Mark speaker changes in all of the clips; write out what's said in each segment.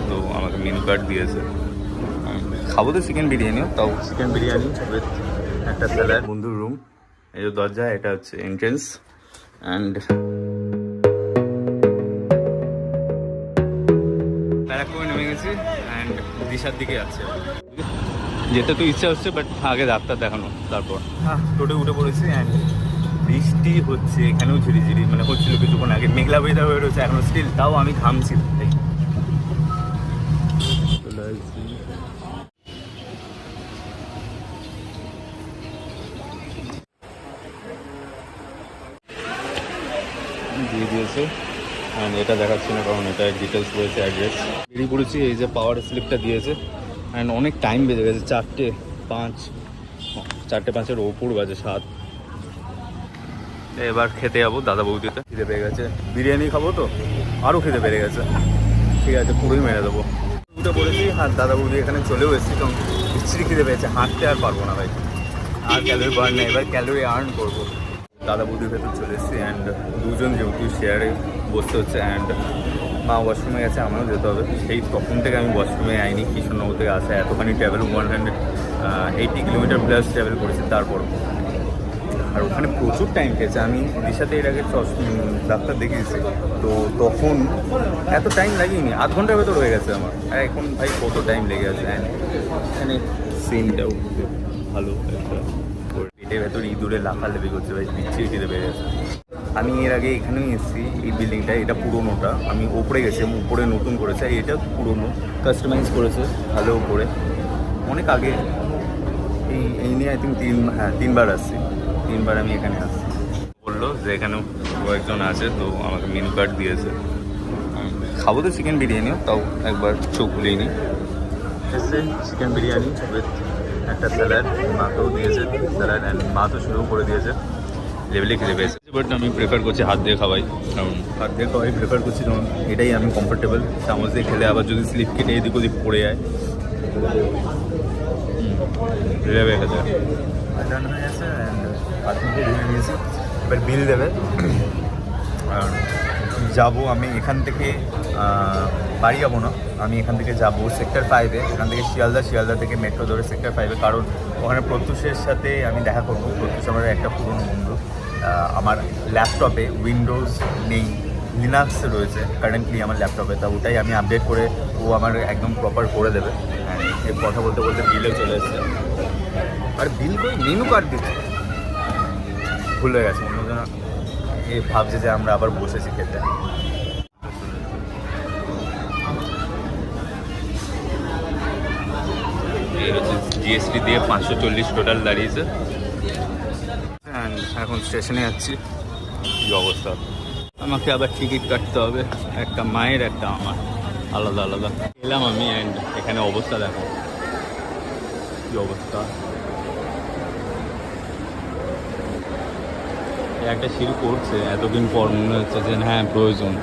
Speaker 1: তো আমাকে menu card দিয়েছে, খাবো তো চিকেন বিরিয়ানিও, তাও চিকেন বিরিয়ানি উইথ একটা স্যালাড। বন্ধুর রুম, এই যে দরজা, এটা হচ্ছে এন্ট্রেন্স। অ্যান্ড ব্যারাকপুরে নেমে গেছি অ্যান্ড দিশার দিকে যাচ্ছে। যেতে তো ইচ্ছা হচ্ছে, বাট আগে ডাক্তার দেখানো, তারপর টোটো উঠে পড়েছি। অ্যান্ড বৃষ্টি হচ্ছে এখানেও ঝিরিঝিরি, মানে হচ্ছিল কিছুক্ষণ আগে, মেঘলা ওয়েদার হয়ে রয়েছে এখনো স্টিল, তাও আমি ঘামছি। দিয়ে দিয়েছে অ্যান্ড এটা দেখাচ্ছি না কারণ এটা ডিটেলস রয়েছে, অ্যাড্রেস। বেরিয়ে পড়েছি, এই যে পাওয়ার স্লিপটা দিয়েছে। অ্যান্ড অনেক টাইম বেজে গেছে, 4:05 ওপর বাজে, 7। এবার খেতে যাবো দাদা বৌদিতে। খিদে পেয়ে গেছে, বিরিয়ানি খাবো তো আরও খিদে পেয়ে গেছে। ঠিক আছে, পুরোই মেরে দেবো। উঠে পড়েছি আর দাদা বৌদি এখানে চলেও এসেছি, কারণ বিচ্ছিরি খিদে পেয়েছে, হাঁটতে আর পারবো না ভাই, আর ক্যালোরি বার্ন নেই, এবার ক্যালোরি আর্ন করবো। দাদা বৌদির ভেতর চলে এসেছি অ্যান্ড দুজন যেহেতু শেয়ারে বসতে হচ্ছে। অ্যান্ড মা ওয়াশরুমে গেছে, আমারও যেতে হবে। সেই তখন থেকে আমি ওয়াশরুমে আইনি, কৃষ্ণনগর থেকে আসা এতখানি ট্রাভেল, 180 কিলোমিটার প্লাস ট্রাভেল করেছি। তারপর আর ওখানে প্রচুর টাইম খেয়েছে। আমি দিশাতে এর আগে ডাক্তার দেখিয়েছি, তো তখন এত টাইম লাগেনি, আধ ঘন্টার ভেতর হয়ে গেছে আমার। আর এখন ভাই কত টাইম লেগে আছে। এখানে সিনটাও ভালো একটা, পেটের ভেতর ইঁদুরে লাফালাফি করছে ভাই, বিচ্ছিরি খিদে পেয়ে গেছে। আমি এর আগে এখানেও এসেছি, এই বিল্ডিংটা, এটা পুরোনোটা। আমি ওপরে গেছি, উপরে নতুন করেছে, এটা পুরোনো, কাস্টমাইজ করেছে ভালো করে, অনেক আগে। এই নিয়ে আই থিঙ্ক 3বার আসছি, 3বার আমি এখানে আসছি। বললো যে এখানেও কয়েকজন আছে, তো আমাকে মেনু কার্ড দিয়েছে। খাবো তো চিকেন বিরিয়ানিও, তাও একবার চোখ খুলেই নি। এসে চিকেন বিরিয়ানি উইথ একটা স্যালাড, মাকেও দিয়েছে স্যালাড, অ্যান্ড মা তো শুরু করে দিয়েছে। লেভেলে খেলে পেয়েছে, বাট আমি প্রেফার করছি হাত দিয়ে খাওয়াই, কারণ হাত দিয়ে খাওয়াই প্রেফার করছি, কারণ এটাই আমি কমফোর্টেবল। চামচ দিয়ে খেলে আবার যদি স্লিপ কেটে এদিক ওদিক পড়ে যায়, লেবে খেতে রান হয়ে গেছে। অ্যান্ড হাত মুখে ধুয়ে নিয়েছি, এবার বিল দেবে। যাবো আমি এখান থেকে, বাড়ি যাবো না, আমি এখান থেকে যাবো সেক্টর 5-এ, এখান থেকে শিয়ালদা থেকে মেট্রো ধরে সেক্টর 5-এ, কারণ ওখানে প্রত্যুষের সাথে আমি দেখা করবো। প্রত্যুষ আমার একটা পুরনো বন্ধু। আমার ল্যাপটপে উইন্ডোজ নেই, লিনাক্স রয়েছে কারেন্টলি আমার ল্যাপটপে, তা ওটাই আমি আপডেট করে ও আমার একদম প্রপার করে দেবে। এই কথা বলতে বলতে বিলেও চলে এসেছে, আর বিল করে মেনু কার্ড দিচ্ছে, ভুল হয়ে গেছে। অন্যজন এ ভাবছে যে আমরা আবার বসেছি খেতে। জিএসটি দিয়ে 540 টোটাল দাঁড়িয়েছে। এখন স্টেশনে যাচ্ছি, কী অবস্থা। আমাকে আবার টিকিট কাটতে হবে, একটা মায়ের একটা আমার, আলাদা আলাদা। এলাম আমি, অ্যান্ড এখানে অবস্থা দেখো কী অবস্থা। একটা সিঁড়ি করছে, এতদিন পর মনে হচ্ছে যে হ্যাঁ প্রয়োজন।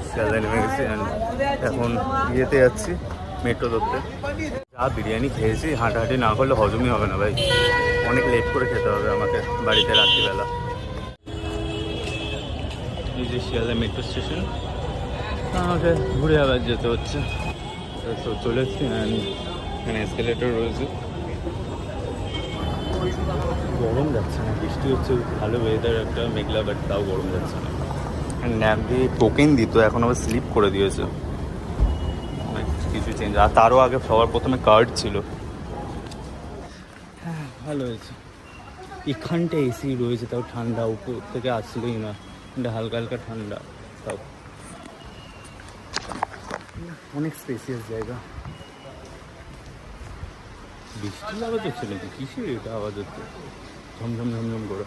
Speaker 1: শিয়ালদায় নেমে গেছি, এখন ইয়েতে যাচ্ছি মেট্রো ধরতে। যা বিরিয়ানি খেয়েছি, হাঁটাহাঁটি না করলে হজমই হবে না ভাই, অনেক লেট করে খেতে হবে আমাকে বাড়িতে রাত্রিবেলা। এই যে শিয়ালদা মেট্রো স্টেশন, আমাকে ঘুরে আবার যেতে হচ্ছে। তো চলে এসছি, এখানে এসকেলেটর রয়েছে। গরম যাচ্ছে না, বৃষ্টি হচ্ছে, ভালো ওয়েদার একটা, মেঘলা, বাট তাও গরম যাচ্ছে না। ন্যাপ দিয়ে টোকেন দিত, এখন আবার স্লিপ করে দিয়েছে, কিছু চেঞ্জ। আর তারও আগে সবার প্রথমে কার্ড ছিল। হ্যাঁ ভালো হয়েছে, এখানটা এসি রয়েছে, তাও ঠান্ডা, উপর থেকে আসলেই না, এটা হালকা হালকা ঠান্ডা, তাও অনেক স্পেসিয়াস জায়গা। বৃষ্টির আওয়াজ হচ্ছে নাকি, কিসের এটা আওয়াজ হচ্ছে, ঝমঝম ঝমঝম করে।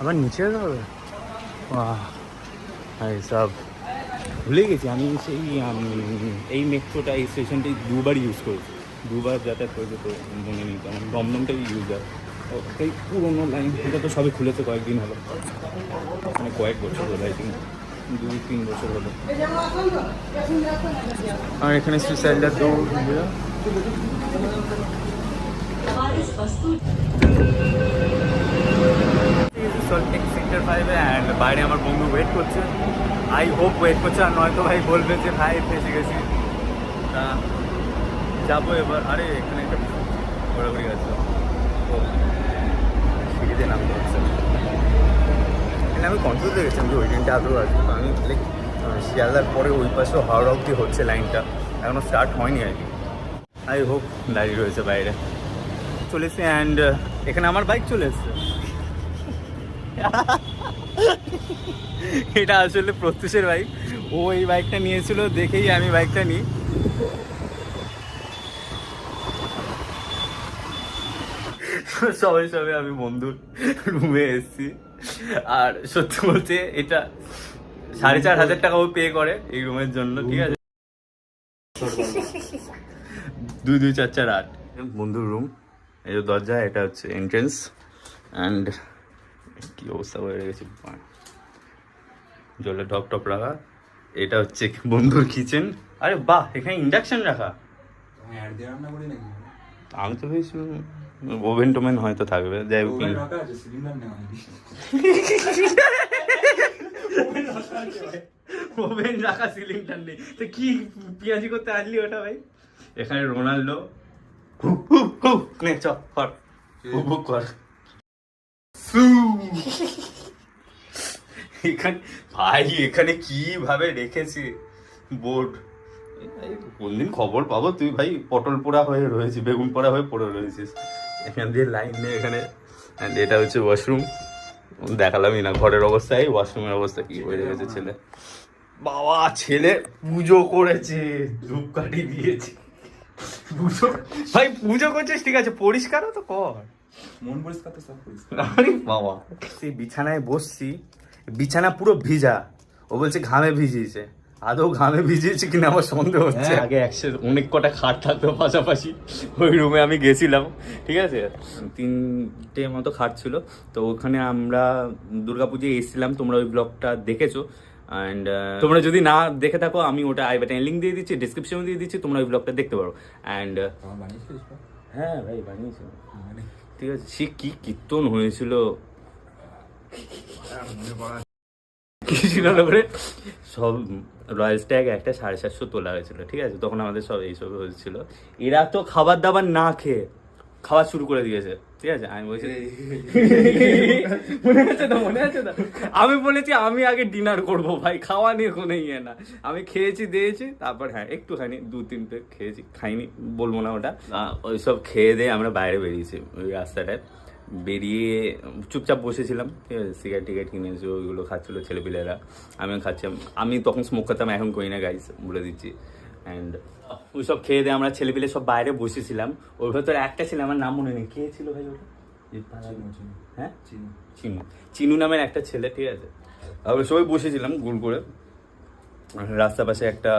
Speaker 1: আবার নিচে যাবে, সব ভুলে গেছি আমি। এই মেট্রোটা, এই স্টেশনটি 2বার ইউজ করেছি, 2বার যাতায়াত করেছে, তো মনে নেই। আমার দমদমটাই ইউজ হয়, এই পুরোনো লাইন, এটা তো সবই খুলেছে কয়েকদিন হলো, মানে কয়েক বছর হলো, আই থিঙ্ক 2-3 বছর হলো। আর এখানে সুইসাইডার দৌড় সল্টলেক সেক্টর 5-এ অ্যান্ড বাইরে আমার বন্ধু ওয়েট করছে। আই হোপ ওয়েট করছে, আর নয়তো ভাই বলবে যে ভাই ফেসে গেছি। তা যাবো এবার। আরে এখানে একটা ঘোরাঘুরি আছে, তো সিঁড়িতে নামতে হচ্ছে। এখানে আমি কনফিউজ হয়ে গেছিলাম যে ওই ট্রেনটা আদৌ আসবে। তো আমি লাইক শিয়ালদার পরে ওই পাশেও হাওড়া অব্দি হচ্ছে লাইনটা, এখনও স্টার্ট হয়নি আর কি। আই হোপ দাঁড়িয়ে রয়েছে বাইরে। চলে এসেছি অ্যান্ড এখানে আমার বাইক চলে এসছে। এটা আসলে প্রত্যুষের বাইক, ও এই বাইকটা নিয়েছিল দেখেই আমি বাইকটা নিই। সবাই সবাই আমি বন্ধুর রুমে এসেছি, আর সত্যি বলতে এটা 4,500 টাকা ও পে করে এই রুমের জন্য, ঠিক আছে। 2-2-4-4-8 বন্ধুর রুম। এই যে দরজা, এটা হচ্ছে এন্ট্রেন্স। অ্যান্ড কি অবস্থা করে রেখেছি, জলে টপ টপ রাখা। এটা হচ্ছে বন্ধুর কিচেন। আরে বাহ, এখানে ইন্ডাকশন রাখা। আমি তো ভেবেছি ওভেন টোভেন হয়তো থাকবে, যাই হোক। ওভেন রাখা, সিলিন্ডার নেই, তো কি পেঁয়াজি করতে আসলি ওটা ভাই? এখানে রোনাল্ডো নে চ কর, উপভোগ কর। এখানে ভাই, এখানে কিভাবে রেখেছি বোর্ড। কোনদিন খবর পাবো তুই ভাই পটল পোড়া হয়ে রয়েছিস, বেগুন পোড়া হয়ে পড়ে রয়েছিস। এখান দিয়ে লাইন নেই এখানে। অ্যান্ড এটা হচ্ছে ওয়াশরুম, দেখালামই না ঘরের অবস্থায়, ওয়াশরুমের অবস্থা কি হয়ে গেছে। ছেলে বাবা, ছেলে পুজো করেছে, ধূপকাঠি দিয়েছে। পুজো ভাই, পুজো করছিস ঠিক আছে, পরিষ্কারও তো কর,
Speaker 2: মন পরিষ্কার তো সব পরিষ্কার।
Speaker 1: আরে বাবা, সেই বিছানায় বসছি, বিছানা পুরো ভিজা। ও বলছে ঘামে ভিজিয়েছে, আদৌ ঘামে ভিজিয়েছে কিনা আমার সন্দেহ হচ্ছে। আগে অনেক কটা খাট থাকতো পাশাপাশি, ওই রুমে আমি গেছিলাম, ঠিক আছে। 3টে মতো খাট ছিল, তো ওখানে আমরা দুর্গাপুজোয় এসেছিলাম। তোমরা ওই ব্লগটা দেখেছো, অ্যান্ড তোমরা যদি না দেখে থাকো আমি ওটা আই বাটনে লিঙ্ক দিয়ে দিচ্ছি, ডিসক্রিপশনে দিয়ে দিচ্ছি, তোমরা ওই ব্লগটা দেখতে পারো। অ্যান্ড হ্যাঁ ভাই বানিয়েছিল, ঠিক আছে। সে কি কীর্তন হয়েছিল, সব রয়্যাল স্ট্যাগ একটা 750 তোলা হয়েছিল, ঠিক আছে। তখন আমাদের সব এইসব হয়েছিল। এরা তো খাবার দাবার না খেয়ে খাওয়া শুরু করে দিয়েছে, ঠিক আছে। আমি বলছি মনে আছে তো আমি বলেছি আমি আগে ডিনার করবো ভাই, খাওয়া নিয়ে কোনো ইয়ে না। আমি খেয়েছি দিয়েছি, তারপর হ্যাঁ একটুখানি 2-3 প্লেট খেয়েছি, খাইনি বলবো না ওটা। ওইসব খেয়ে দিয়ে আমরা বাইরে বেরিয়েছি, ওই রাস্তাটায় বেরিয়ে চুপচাপ বসেছিলাম, ঠিক আছে। সিগারেট টিগারেট কিনেছি, ওইগুলো খাচ্ছিলো ছেলেপিলেরা, আমিও খাচ্ছিলাম। আমি তখন স্মোক করতাম, এখন করি না গাইস, বলে দিচ্ছি। অ্যান্ড ওই সব খেয়ে দিয়ে আমরা ছেলেপিলে সব বাইরে বসেছিলাম। ওর ভেতরে একটা ছেলে, আমার নাম মনে নেই, কে ছিল ভাই ওটা? হ্যাঁ, চিনু নামের একটা ছেলে, ঠিক আছে। আমরা সবাই বসেছিলাম গোল করে, রাস্তার পাশে একটা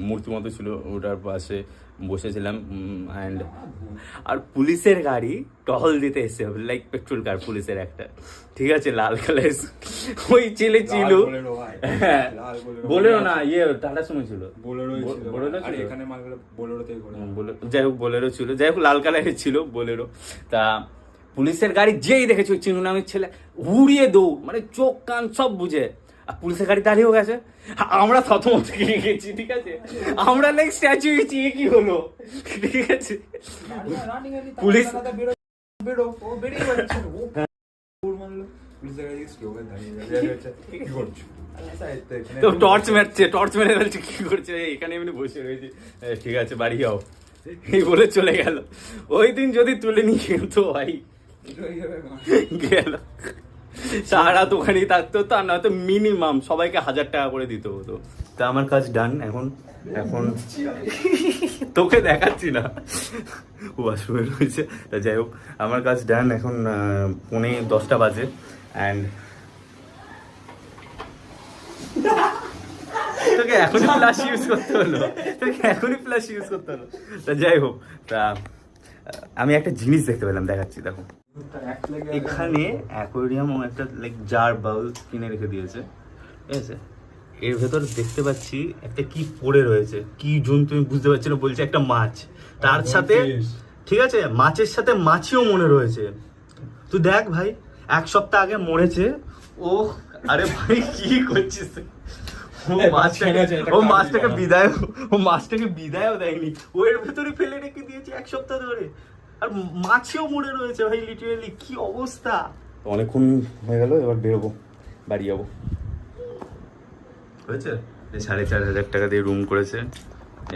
Speaker 1: মূর্তি মতো ছিল, ওটার পাশে বসেছিলাম। অ্যান্ড আর পুলিশের গাড়ি টহল দিতে এসে হবে, লাইক পেট্রোল কার পুলিশের একটা, ঠিক আছে, লাল কালার। ওই ছেলে ছিল, হ্যাঁ বোলেরো না, ইয়ে টাটা সুমো ছিল, যাই হোক বোলেরো ছিল, যাই হোক লাল কালারের ছিল বোলেরো। তা পুলিশের গাড়ি যেই দেখেছি ওই চিনু নামের ছেলে উড়িয়ে দৌড়, মানে চোখ কান সব বুঝে। আর পুলিশের গাড়ি দাঁড়িয়েও গেছে, আমরা থতমত খেয়ে গেছি, ঠিক আছে। আমরা লাইক স্ট্যাচু হয়েছি, এ কি হলো, ঠিক আছে। পুলিশ তো টর্চ মারছে, টর্চ মেরে বলছে কি করছে, এখানে এমনি বসে রয়েছে, ঠিক আছে বাড়ি যাও, এই বলে চলে গেল। ওই দিন যদি তুলে নিয়ে তো ভাই গেল, সারা দোকানেই থাকতো, তা নয়তো মিনিমাম সবাইকে 1000 টাকা করে দিতে হতো। তা আমার কাজ ডান এখন, এখন তোকে দেখাচ্ছি না, ওয়াশরুমে রয়েছে। তা যাই হোক আমার কাজ ডান, এখন 9:45 বাজে। অ্যান্ড তোকে এখনই ফ্ল্যাশ ইউজ করতে হলো, তোকে এখনই ফ্ল্যাশ ইউজ করতে হলো। তা যাই হোক, তা আমি একটা জিনিস দেখতে পেলাম, দেখাচ্ছি। দেখো এখানে অ্যাকোয়ারিয়াম ও একটা লাইক জার বাউল কিনে রেখে দিয়েছে, ঠিক আছে। এর ভেতর দেখতে পাচ্ছি একটা কি পড়ে রয়েছে, কি জন্তু আমি বুঝতে পারছি না, বলছে একটা মাছ, তার সাথে ঠিক আছে মাছের সাথে মাছিও মনে রয়েছে। তুই দেখ ভাই, এক সপ্তাহ আগে মরেছে ও। আরে ভাই কি করছিস ও মাছটাকে বিদায়ও দেয়নি, ও এর ভেতরে ফেলে রেখে দিয়েছে এক সপ্তাহ ধরে, আর মাছেও মরে রয়েছে ভাই, লিটারালি কি অবস্থা। অনেকক্ষণ হয়ে গেল, এবার বেরোবো, বাড়ি যাবো। হয়েছে 4,500 টাকা দিয়ে রুম করেছে,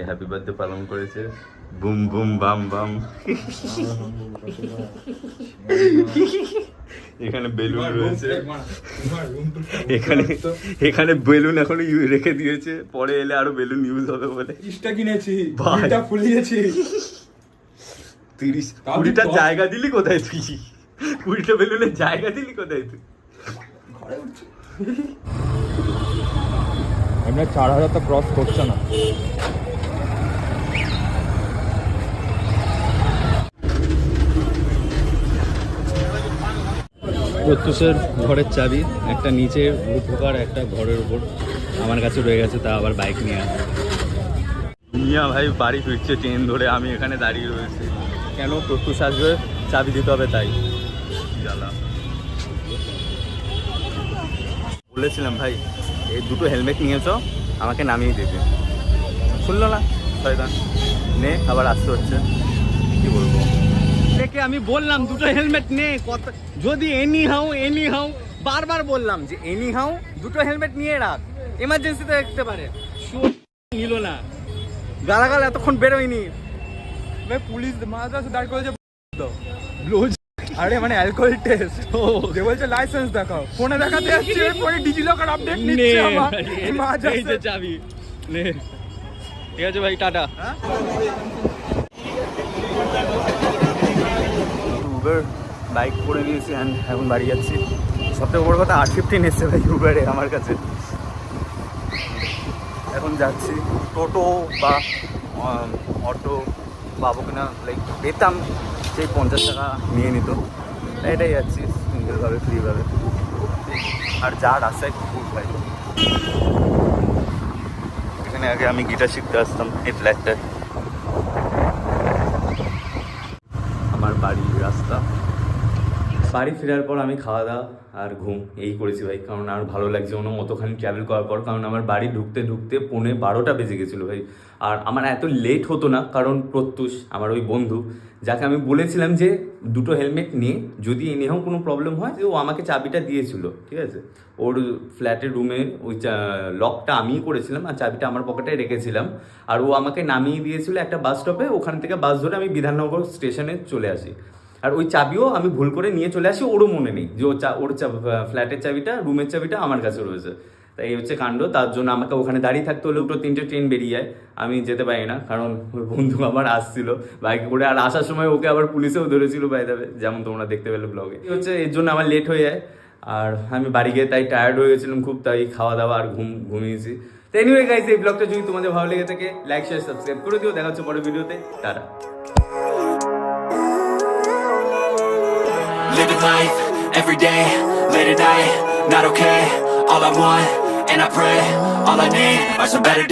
Speaker 1: হ্যাপি বার্থডে পালন করেছে, বুম বুম বাম বাম। এখানে বেলুন রয়েছে, এখানে বেলুন এখন রেখে দিয়েছে, পরে এলে আরো বেলুন ইউজ হবে বলে।
Speaker 2: কিনেছি, ফুলিয়েছি।
Speaker 1: 20-20টা জায়গা দিলি কোথায় তুই? 20টা বেলুনের জায়গা দিলি কোথায় তুই?
Speaker 2: আমরা 4,000 তো ক্রস করছে না।
Speaker 1: প্রত্যুষের ঘরের চাবি একটা নিচে ঢোকার, একটা ঘরের উপর আমার কাছে রয়ে গেছে, তা আবার বাইক নিয়ে আসে। মিয়া ভাই বাড়ি ফিরছে ট্রেন ধরে, আমি এখানে দাঁড়িয়ে রয়েছি। কেন? প্রত্যুষ আসবে, চাবি দিতে হবে তাই। জ্বালা। বলেছিলাম ভাই এই 2টো হেলমেট নিয়েছ, আমাকে নামিয়ে দিতে, শুনলো না শয়তান, নে আবার আসতে হচ্ছে। কি বলবো, দেখে আমি বললাম 2টো হেলমেট নে, কত যদি এনি হাউ বারবার বললাম যে এনি হাউ 2টো হেলমেট নিয়ে রাখ, এমার্জেন্সিতে দেখতে পারে, নিল না, গালাগাল এতক্ষণ বেরোয়নি।
Speaker 2: পুলিশ মাঝে দাঁড় করেছে, আরে মানে অ্যালকোহল টেস্ট, যে বলছে লাইসেন্স দেখাও, ফোনে দেখাতে যাচ্ছে, পরে ডিজিলকার আপডেট নিচ্ছে আমার।
Speaker 1: এই যে চাবি নে, ঠিক আছে ভাই, টাটা। উবের বাইক করে নিয়েছি অ্যান্ড এখন বাড়ি যাচ্ছি। সবথেকে বড় কথা 815 এসছে ভাই উবেরে আমার কাছে। এখন যাচ্ছি, টোটো বা অটো পাবো কিনা, লাইক পেতাম সেই 50 টাকা নিয়ে নিত, এটাই যাচ্ছি সিঙ্গেলভাবে, ফ্রিভাবে। আর যা রাস্তায় কুকুর ভাই, এখানে আগে আমি গিটার শিখতে আসতাম এই ফ্ল্যাটটায়। আমার বাড়ির রাস্তা। বাড়ি ফেরার পর আমি খাওয়া দাওয়া আর ঘুম এই করেছি ভাই, কারণ আর ভালো লাগছে অন্য অতখানি ট্রাভেল করার পর, কারণ আমার বাড়ি ঢুকতে 11:15 বেজে গেছিলো ভাই। আর আমার এত লেট হতো না, কারণ প্রত্যুষ আমার ওই বন্ধু, যাকে আমি বলেছিলাম যে 2টো হেলমেট নিয়ে যদি এনেও কোনো প্রবলেম হয়, যে ও আমাকে চাবিটা দিয়েছিল, ঠিক আছে, ওর ফ্ল্যাটের রুমের ওই লকটা আমিই করেছিলাম আর চাবিটা আমার পকেটে রেখেছিলাম, আর ও আমাকে নামিয়ে দিয়েছিল একটা বাস স্টপে, ওখান থেকে বাস ধরে আমি বিধাননগর স্টেশনে চলে আসি। আর ওই চাবিও আমি ভুল করে নিয়ে চলে আসি, ওরও মনে নেই যে ওর ফ্ল্যাটের চাবিটা, রুমের চাবিটা আমার কাছে রয়েছে। তাই এই হচ্ছে কাণ্ড, তার জন্য আমাকে ওখানে দাঁড়িয়ে থাকতে হলে 2-3টে ট্রেন বেরিয়ে যায়, আমি যেতে পারি না, কারণ ওই বন্ধু আমার আসছিল বাইকে করে, আর আসার সময় ওকে আবার পুলিশেও ধরেছিল বাই দ্য ওয়ে, যেমন তোমরা দেখতে পেলে ব্লগে। এই হচ্ছে এর জন্য আমার লেট হয়ে যায়, আর আমি বাড়ি গিয়ে তাই টায়ার্ড হয়ে গেছিলাম খুব, তাই খাওয়া দাওয়া আর ঘুমিয়েছি। তো এনিওয়ে গাইস, এই ব্লগটা যদি তোমাদের ভালো লেগে থাকে লাইক শেয়ার সাবস্ক্রাইব করে দিও। দেখা হচ্ছে পরের ভিডিওতে, tata.
Speaker 3: Living life, every day, late at night, not okay. All I want, and I pray, all I need are some better days.